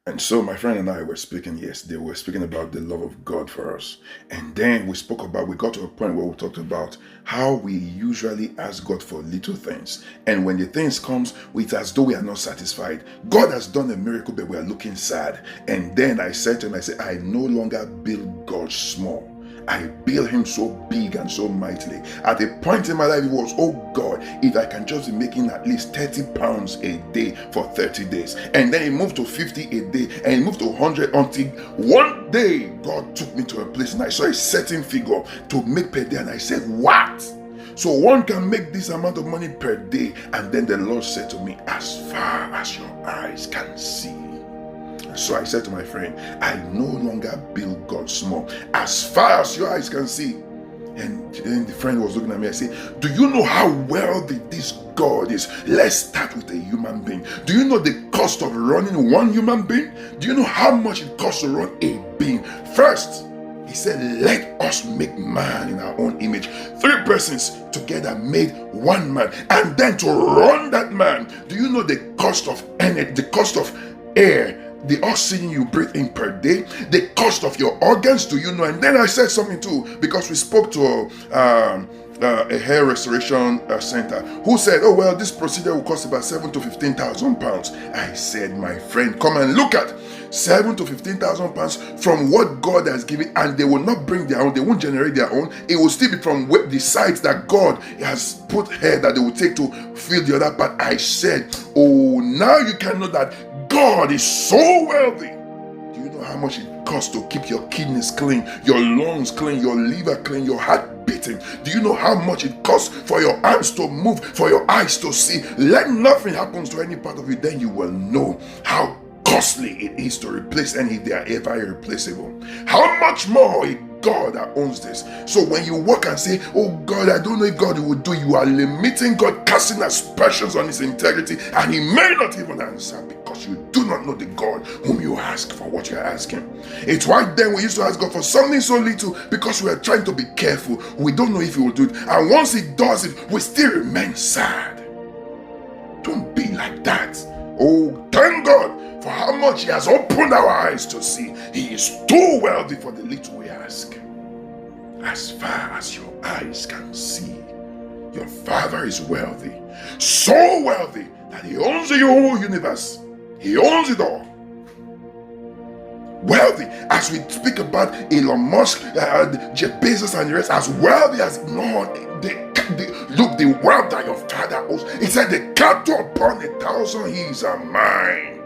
And so my friend and I were speaking yesterday. We were speaking about the love of God for us. And then we got to a point where we talked about how we usually ask God for little things. And when the things comes, it's as though we are not satisfied. God has done a miracle, but we are looking sad. And then I said to him, I no longer build God small. I built him so big and so mightily. At a point in my life, it was, oh God, if I can just be making at least 30 pounds a day for 30 days. And then it moved to 50 a day, and it moved to 100 until one day God took me to a place and I saw a certain figure to make per day. And I said, what? So one can make this amount of money per day. And then the Lord said to me, as far as your eyes can see. So I said to my friend, I no longer build God small. As far as your eyes can see. And then the friend was looking at me and said, do you know how wealthy this God is? Let's start with a human being. Do you know the cost of running one human being? Do you know how much it costs to run a being? First, he said, let us make man in our own image. 3 persons together made one man. And then to run that man, do you know the cost of energy, the cost of air, the oxygen you breathe in per day, the cost of your organs, do you know? And then I said something too, because we spoke to a hair restoration center who said, oh well, this procedure will cost about 7 to 15,000 pounds. I said, my friend, come and look at 7 to 15,000 pounds from what God has given, and they will not bring their own, they won't generate their own. It will still be from the sites that God has put here that they will take to fill the other part. I said, oh, now you can know that God is so wealthy. Do you know how much it costs to keep your kidneys clean, your lungs clean, your liver clean, your heart beating? Do you know how much it costs for your hands to move, for your eyes to see? Let nothing happen to any part of you, then you will know how costly it is to replace any if they are ever irreplaceable. How much more a God that owns this. So when you walk and say, oh God, I don't know if God will do, you are limiting God, casting aspersions on his integrity, and he may not even answer because you do not know the God whom you ask for what you're asking. It's why then we used to ask God for something so little because we are trying to be careful. We don't know if he will do it. And once he does it, we still remain sad. Don't be like that. Oh, thank God for how much he has opened our eyes to see. He is too wealthy for the little we ask. As far as your eyes can see, your Father is wealthy. So wealthy that he owns the whole universe. He owns it all. Wealthy, as we speak about Elon Musk, Jeff Bezos and the rest, as wealthy as look, the wealth that your Father owns. He said, the cattle upon 1,000 hills are mine.